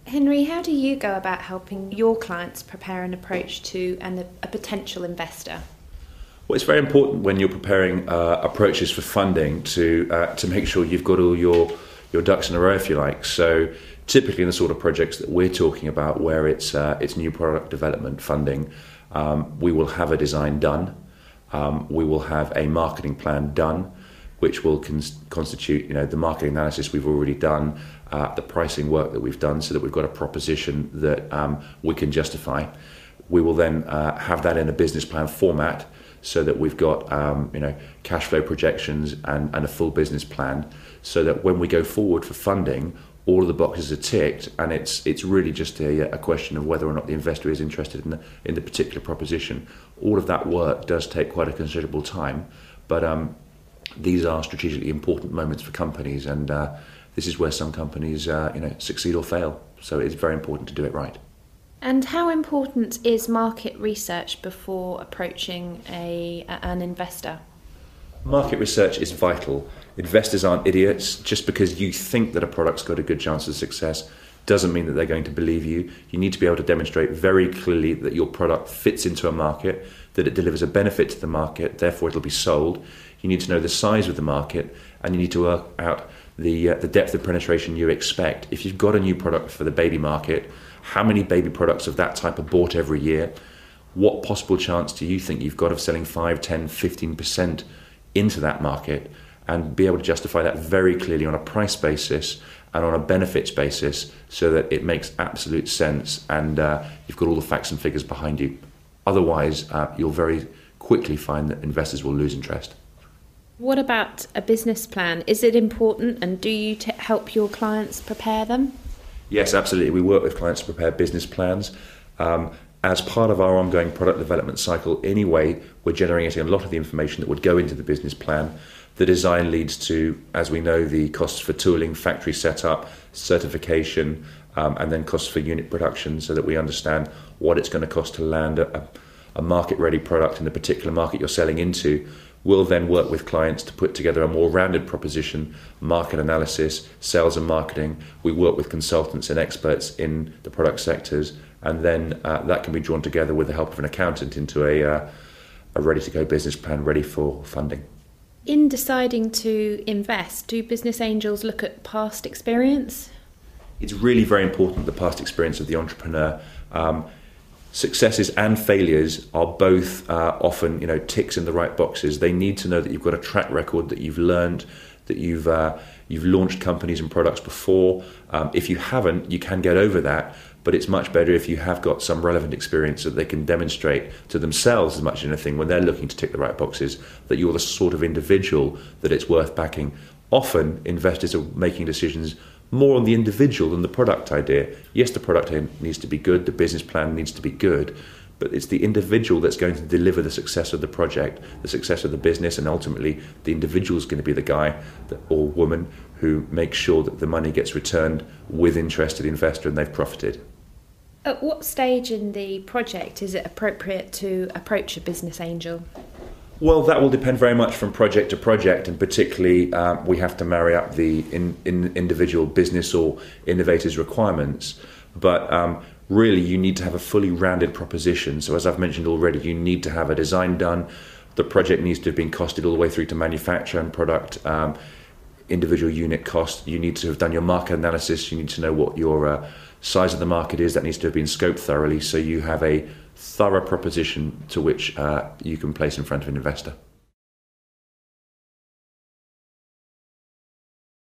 Henry, how do you go about helping your clients prepare an approach to a potential investor? Well, it's very important when you're preparing approaches for funding to make sure you've got all your ducks in a row, if you like. So typically in the sort of projects that we're talking about, where it's new product development funding, we will have a design done. We will have a marketing plan done, which will constitute, the marketing analysis we've already done, the pricing work that we've done, so that we've got a proposition that we can justify. We will then have that in a business plan format, so that we've got cash flow projections and a full business plan, so that when we go forward for funding, all of the boxes are ticked, and it's really just a question of whether or not the investor is interested in the particular proposition. All of that work does take quite a considerable time, but these are strategically important moments for companies, and this is where some companies succeed or fail. So it's very important to do it right. And how important is market research before approaching an investor? Market research is vital. Investors aren't idiots. Just because you think that a product's got a good chance of success doesn't mean that they're going to believe you. You need to be able to demonstrate very clearly that your product fits into a market, that it delivers a benefit to the market, therefore it'll be sold. You need to know the size of the market, and you need to work out the depth of penetration you expect. If you've got a new product for the baby market, how many baby products of that type are bought every year? What possible chance do you think you've got of selling 5, 10, 15% into that market, and be able to justify that very clearly on a price basis and on a benefits basis, so that it makes absolute sense and you've got all the facts and figures behind you. Otherwise, you'll very quickly find that investors will lose interest. What about a business plan? Is it important, and do you help your clients prepare them? Yes, absolutely. We work with clients to prepare business plans. As part of our ongoing product development cycle anyway, we're generating a lot of the information that would go into the business plan. The design leads to, as we know, the costs for tooling, factory setup, certification, and then costs for unit production, so that we understand what it's going to cost to land a market-ready product in the particular market you're selling into. We'll then work with clients to put together a more rounded proposition, market analysis, sales and marketing. We work with consultants and experts in the product sectors, and then that can be drawn together with the help of an accountant into a ready-to-go business plan ready for funding. In deciding to invest, do business angels look at past experience? It's really very important, the past experience of the entrepreneur. Successes and failures are both often, ticks in the right boxes. They need to know that you've got a track record, that you've learned, that you've launched companies and products before. If you haven't, you can get over that, but it's much better if you have got some relevant experience that they can demonstrate to themselves as much as anything when they're looking to tick the right boxes, that you're the sort of individual that it's worth backing. Often, investors are making decisions more on the individual than the product idea. Yes, the product needs to be good, the business plan needs to be good, but it's the individual that's going to deliver the success of the project, the success of the business, and ultimately the individual is going to be the guy or woman who makes sure that the money gets returned with interest to the investor and they've profited. At what stage in the project is it appropriate to approach a business angel? Well, that will depend very much from project to project, and particularly we have to marry up the individual business or innovator's requirements. But really, you need to have a fully rounded proposition. So as I've mentioned already, you need to have a design done. The project needs to have been costed all the way through to manufacture and product, individual unit cost. You need to have done your market analysis. You need to know what your size of the market is. That needs to have been scoped thoroughly, so you have a thorough proposition to which you can place in front of an investor.